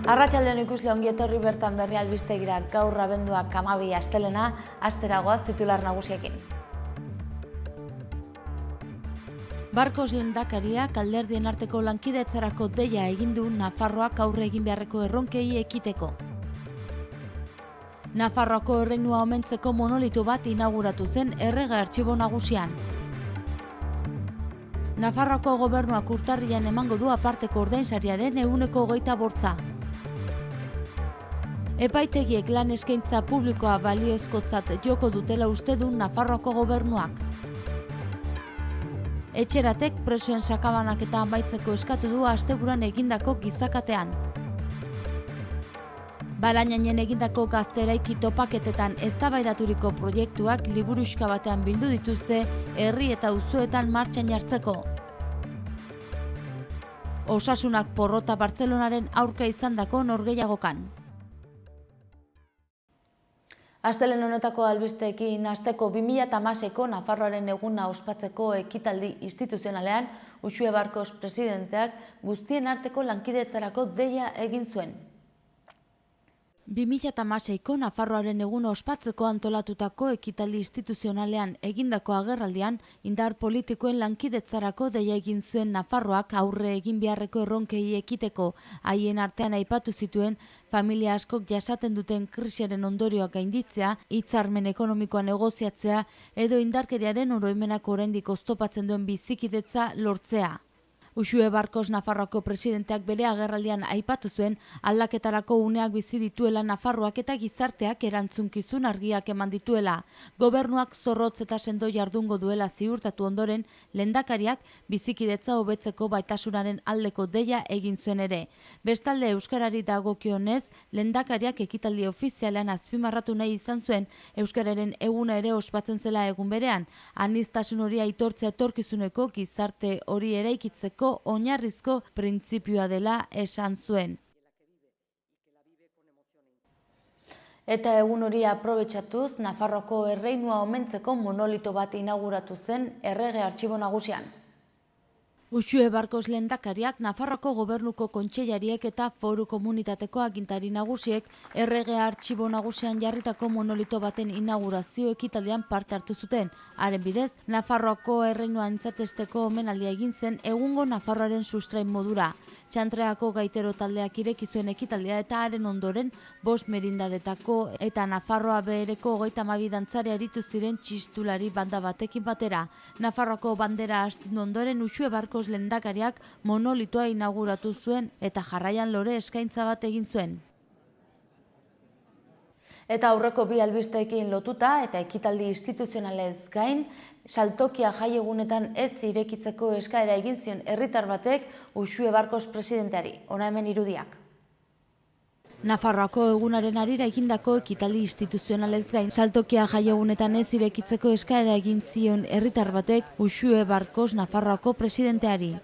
Arratsaldeon ikusle ongi etorri bertan berri albistegira. Gaur abenduak 12 astelena, asteragoaz titular nagusiekin. Barkos lehendakariak alderdien arteko lankidetzarako deia egin du Nafarroak aurre egin beharreko erronkei ekiteko. Nafarroako erreinua omentzeko monolitu bat inauguratu zen Errege Artxibo Nagusian. Nafarroako gobernuak urtarrian emango du aparteko ordainsariaren 25%. Epaitegiek lan eskaintza publikoa baliozkotzat joko dutela uste du Nafarroako gobernuak. Etxeratek presoen sakabanaketa amaitzeko eskatu du asteburuan egindako gizakatean. Balainainen egindako gazteraiki topaketetan eztabaidaturiko proiektuak liburuxka batean bildu dituzte herri eta auzoetan martxan jartzeko. Osasunak porrota Bartzelonaren aurka izandako norgehiagokan. Astelehen honetako albisteekin hasteko 2016ko Nafarroaren eguna ospatzeko ekitaldi instituzionalean Uxue Barkos presidenteak guztien arteko lankidetzarako deia egin zuen. 2016ko Nafarroaren eguna ospatzeko antolatutako ekitaldi instituzionalean egindako agerraldian indar politikoen lankidetzarako deia egin zuen Nafarroak aurre egin beharreko erronkei ekiteko. Haien artean aipatu zituen familia askok jasaten duten krisiaren ondorioak gainditzea, hitzarmen ekonomikoa negoziatzea edo indarkeriaren oroimenak oraindik oztopatzen duen bizikidetza lortzea. Uxue Barkos Nafarroako presidenteak bere agerraldian aipatu zuen aldaketarako uneak bizi dituela Nafarroak eta gizarteak erantzunkizun argiak eman dituela. Gobernuak zorrotz eta sendo jardungo duela ziurtatu ondoren, lehendakariak bizikidetza hobetzeko baitasunaren aldeko deia egin zuen ere. Bestalde euskarari dagokionez, lehendakariak ekitaldi ofizialean azpimarratu nahi izan zuen euskararen eguna ere ospatzen zela egun berean. Aniztasun hori aitortzea etorkizuneko gizarte hori eraikitzeko oinarrizko printzipioa dela esan zuen. Eta egun hori aprobetxatuz, Nafarroako erreinua omentzeko monolito bat inauguratu zen Errege Artxibo Nagusian. Uxue Barkos lehendakariak Nafarroako gobernuko kontseilariek eta foru komunitateko agintari nagusiek Errege Artxibo Nagusian jarritako monolito baten inaugurazio ekitaldian parte hartu zuten. Haren bidez, Nafarroako erreinua aintzatesteko omenaldia egin zen egungo Nafarroaren sustrain modura. Txantreako gaitero taldeak ireki zuen ekitaldia eta haren ondoren 5 merindadetako eta Nafarroa behereko 32 dantzari aritu ziren txistulari banda batekin batera. Nafarroako bandera astun ondoren Uxue Barkos lehendakariak monolitoa inauguratu zuen eta jarraian lore eskaintza bat egin zuen. Eta aurreko bi albisteekin lotuta eta ekitaldi instituzionalez gain, saltokia jaiegunetan ez irekitzeko eskaera egin zion herritar batek Uxue Barkos presidenteari. Hona hemen irudiak. Nafarroako egunaren harira egindako ekitaldi instituzionalez gain, saltokia jaiegunetan ez irekitzeko eskaera egin zion herritar batek Uxue Barkos Nafarroako presidenteari.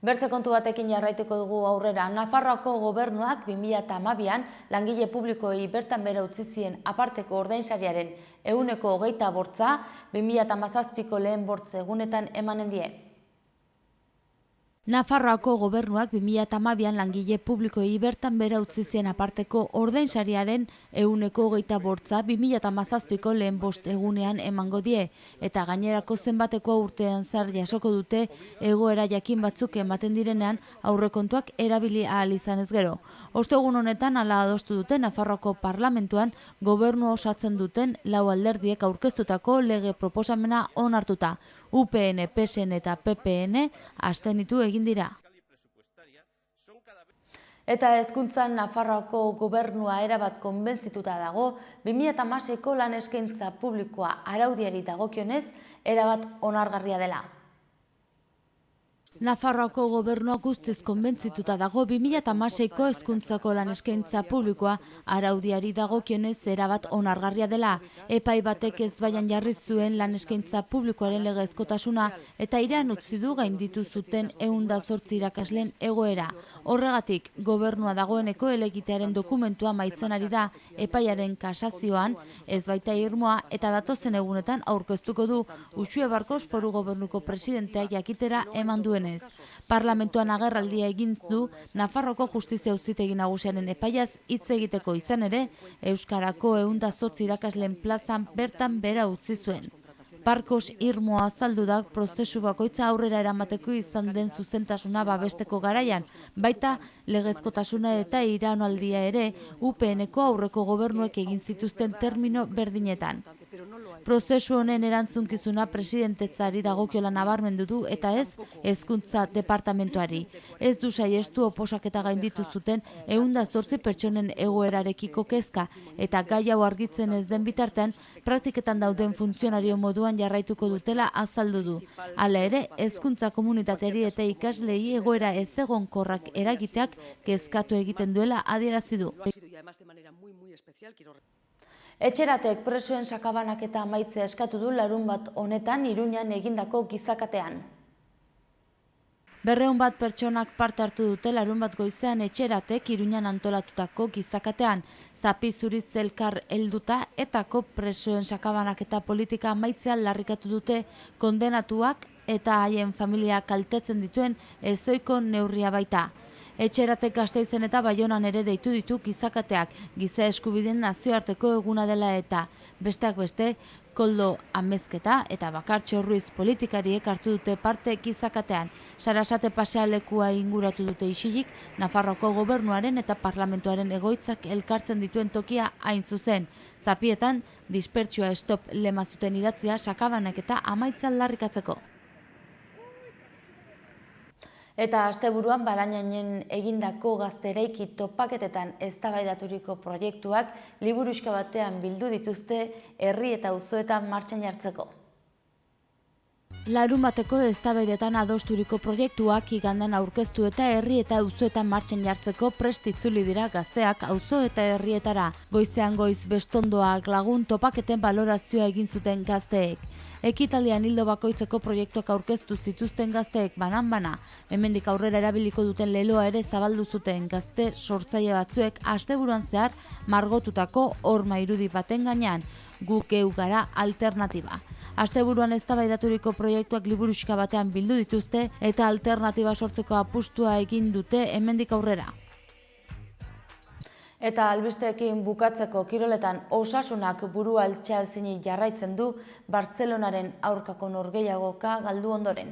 Bertze kontu batekin jarraituko dugu aurrera. Nafarroako gobernuak 2012an langile publikoei bertan bera utzi zien aparteko ordainsariaren 25%, 2017ko lehen bortz egunetan emanen die. Nafarroako gobernuak 2012an langile publikoei bertan bera utzi zien aparteko ordainsariaren 25%, 2017ko lehen bost egunean emango die, eta gainerako zenbateko urtean zar jasoko dute egoera jakin batzuk ematen direnean aurrekontuak erabili ahal izan ez gero. Ostegun honetan hala adostu dute Nafarroako parlamentuan gobernu osatzen duten 4 alderdiek aurkeztutako lege proposamena onartuta. UPN, PSN eta PPN abstenitu egin dira. Eta hezkuntzan Nafarroako gobernua erabat konbentzituta dago, 2016ko lan eskaintza publikoa araudiari dagokionez erabat onargarria dela. Nafarroako gobernua guztiz konbentzituta dago 2016ko hezkuntzako lan eskaintza publikoa araudiari dagokionez erabat onargarria dela. Epai batek ezbaian jarri zuen lan eskaintza publikoaren legezkotasuna eta iran utzi du gainditu zuten 108 irakasleen egoera. Horregatik, gobernua dagoeneko helegitearen dokumentua amaitzen ari da epaiaren kasazioan, ez baita irmoa eta datozen egunetan aurkeztuko du Uxue Barkos foru gobernuko presidenteak jakitera eman duenez. duenez. Parlamentuan agerraldia egin du Nafarroko Justizia Auzitegi Nagusiaren epaiaz hitz egiteko izan ere, Euskarako 108 irakasleen plazan bertan bera utzi zuen. Parkos irmoa azaldu da prozesu bakoitza aurrera eramateko izan den zuzentasuna babesteko garaian, baita legezkotasuna eta iraunaldia ere UPN-eko aurreko gobernuek egin zituzten termino berdinetan. Prozesu honen erantzunkizuna presidentetzari dagokiola nabarmendu du eta ez hezkuntza departamentuari. Ez du saiestu oposaketa gainditu zuten 108 pertsonen egoerarekiko kezka eta gai hau argitzen ez den bitartean praktiketan dauden funtzionario moduan jarraituko dutela azaldu du. Hala ere, hezkuntza komunitateari eta ikaslei egoera ezegonkorrak eragiteak kezkatu egiten duela adierazi du. Etxeratek presoen sakabanaketa amaitzea eskatu du larunbat honetan Iruñan egindako gizakatean. 200 pertsonak parte hartu dute larunbat goizean Etxeratek Iruñan antolatutako gizakatean. Zapi zuriz elkar helduta etako presoen sakabanaketa politika amaitzea aldarrikatu dute kondenatuak eta haien familia kaltetzen dituen ezohiko neurria baita. Etxeratek Gasteizen eta Baionan ere deitu ditu gizakateak, giza eskubideen nazioarteko eguna dela eta, besteak beste, Koldo Amezketa eta Bakartxo Ruiz politikariek hartu dute parte gizakatean. Sarasate pasealekua inguratu dute isilik, Nafarroko gobernuaren eta parlamentuaren egoitzak elkartzen dituen tokia hain zuzen. Zapietan, dispertsioa stop lema zuten idatzia sakabanak eta amaitza aldarrikatzeko. Eta asteburuan Barañainen egindako gazteraiki topaketetan eztabaidaturiko proiektuak liburuxka batean bildu dituzte herri eta auzoetan martxan jartzeko. Larunbateko eztabaidetan adosturiko proiektuak igandean aurkeztu eta herri eta auzoetan martxan jartzeko prest itzuli dira gazteak auzo eta herrietara. Goizean goiz bestondoak lagun topaketen balorazioa egin zuten gazteek. Ekitaldian hildo bakoitzeko proiektuak aurkeztu zituzten gazteek banan-bana. Hemendik aurrera erabiliko duten leloa ere zabaldu zuten gazte sortzaile batzuek asteburuan zehar margotutako horma irudi baten gainean. Guk geu gara alternatiba. Asteburuan eztabaidaturiko proiektuak liburuxka batean bildu dituzte eta alternatiba sortzeko apustua egin dute hemendik aurrera. Eta albisteekin bukatzeko kiroletan Osasunak buru altxa ezinik jarraitzen du Bartzelonaren aurkako norgehiagoka galdu ondoren.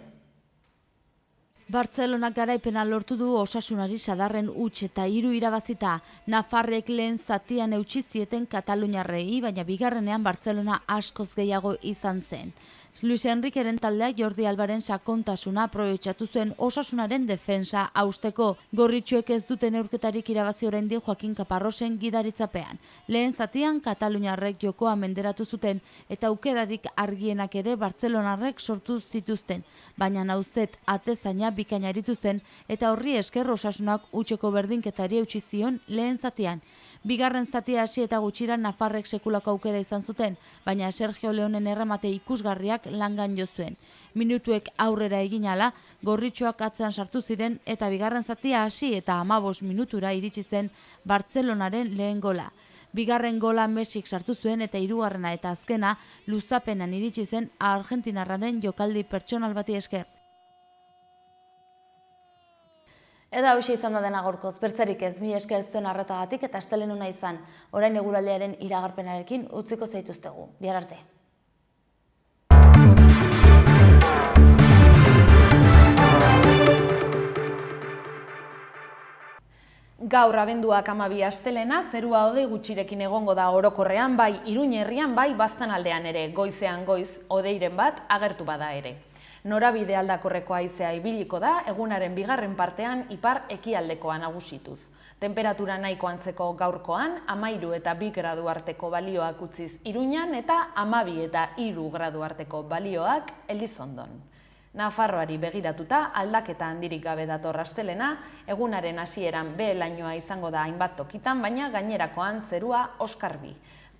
Bartzelonak garaipena lortu du Osasunari sadarren huts eta 3 irabazita. Nafarrek lehen zatian eutsi zieten kataluniarrei, baina bigarrenean Bartzelona askoz gehiago izan zen. Luis Enriqueren taldeak Jordi Albaren sakontasuna aprobetxatu zuen Osasunaren defensa hausteko. Gorritxuek ez duten neurketarik irabazi oraindik Joaquin Caparrosen gidaritzapean. Lehen zatian Kataluniarrek jokoa menderatu zuten eta aukerarik argienak ere Bartzelonarrek sortu zituzten. Baina nauzet atezaina bikaina aritu zen eta horri esker Osasunak hutseko berdinketari eutsi zion lehen zatian. Bigarren zatia hasi eta gutxira Nafarrek sekulako aukera izan zuten, baina Sergio Leonen erremate ikusgarriak langan jo zuen. Minutuek aurrera egin ala, gorritxoak atzean sartu ziren eta bigarren zatia hasi eta 15 minutura iritsi zen Bartzelonaren lehen gola. Bigarren gola Mesik sartu zuen eta hirugarrena eta azkena luzapenan iritsi zen Argentinarraren jokaldi pertsonal bati esker. Eta hauxe izan da dena gaurkoz, bertzerik ez, mi esker zuen arretagatik eta astelehen ona izan. Orain eguraldiaren iragarpenarekin utziko zaituztegu. Bihar arte. Gaur abenduak 12 astelena, zerua hodei gutxirekin egongo da orokorrean, bai Iruña herrian, bai Baztanaldean ere, goizean goiz hodeiren bat agertu bada ere. Norabide aldakorreko haizea ibiliko da, egunaren bigarren partean ipar ekialdekoa nagusituz. Temperatura nahiko antzeko gaurkoan, 13 eta 2 gradu arteko balioak utziz Iruñan eta 12 eta 3 gradu arteko balioak Elizondon. Nafarroari begiratuta aldaketa handirik gabe dator astelena, egunaren hasieran behe-lainoa izango da hainbat tokitan, baina gainerakoan zerua oskarbi.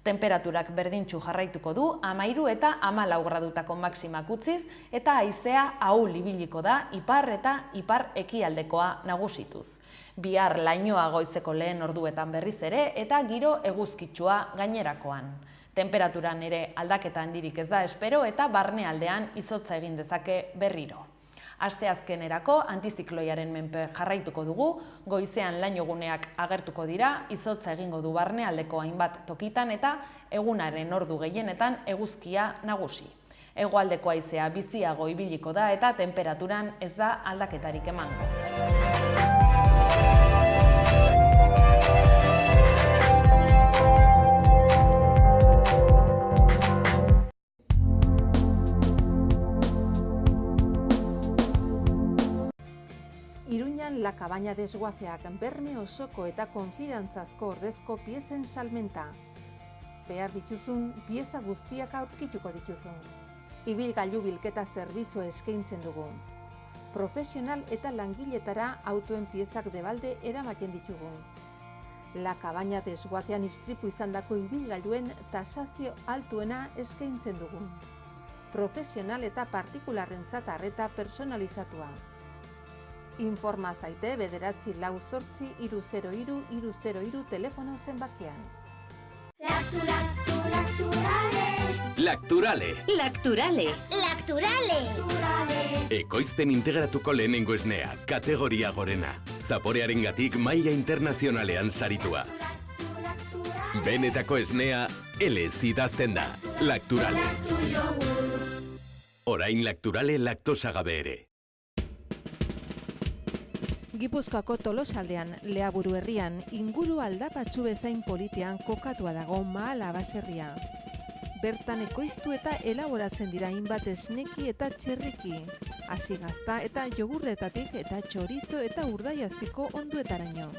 Temperaturak berdintsu jarraituko du, 13 eta 14 gradutako maximak utziz, eta haizea ahul ibiliko da ipar eta ipar ekialdekoa nagusituz. Bihar lainoa goizeko lehen orduetan berriz ere, eta giro eguzkitsua gainerakoan. Temperaturan ere aldaketa handirik ez da espero eta barnealdean izotza egin dezake berriro. Asteazkenerako antizikloiaren menpe jarraituko dugu, goizean lainoguneak agertuko dira, izotza egingo du barnealdeko hainbat tokitan eta egunaren ordu gehienetan eguzkia nagusi. Hegoaldeko haizea biziago ibiliko da eta tenperaturan ez da aldaketarik emango. Iruñan La Cabaña desguazeak berme osoko eta konfidantzazko ordezko piezen salmenta. Behar dituzun pieza guztiak aurkituko dituzun. Ibilgailu bilketa zerbitzua eskaintzen dugu. Profesional eta langiletara autoen piezak debalde eramaten ditugu. La Cabaña desguazean istripu izandako ibilgailuen tasazio altuena eskaintzen dugu. Profesional eta partikularrentzat arreta personalizatua. Informa zaite 948-303-303 telefono zenbakian. Lacturale. Lacturale. Lacturale. Ekoizpen integratuko lehenengo esnea, kategoria gorena. Zaporearengatik maila internazionalean saritua. Benetako esnea, elez idazten da. Lacturale. Orain Lacturale laktosagabe ere. Gipuzkoako Tolosaldean, Leaburu herrian, inguru aldapatsu bezain politean kokatua dago Mahala baserria. Bertan ekoiztu eta elaboratzen dira hainbat esneki eta txerriki, hasi gazta eta jogurretatik eta txorizo eta urdaiazpiko onduetaraino.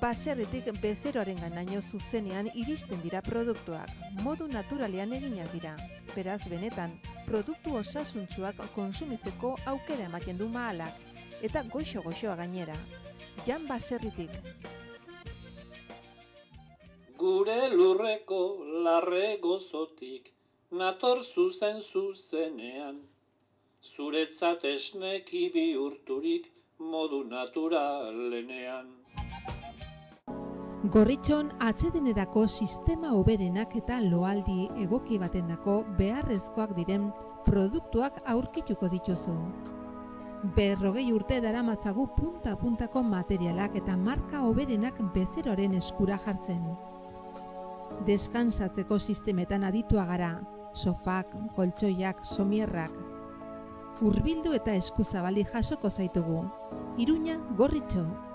Baserritik bezeroarenganaino zuzenean iristen dira produktuak, modu naturalean eginak dira. Beraz, benetan, produktu osasuntsuak konsumitzeko aukera ematen du Mahalak, eta goxo-goxoa gainera. Jan Baserritik. Gure lurreko larre gozotik, nator zuzenean. Zuretzat esneki bihurturik modu naturalenean. Gorritxon atsedenerako sistema hoberenak eta loaldi egoki batendako beharrezkoak diren produktuak aurkituko dituzu. 40 urte daramatzagu punta-puntako materialak eta marka hoberenak bezeroaren eskura jartzen. Deskansatzeko sistemetan aditua gara, sofak, koltsoiak, somierrak. Hurbildu eta eskuzabali jasoko zaitugu. Iruña, Gorritxo.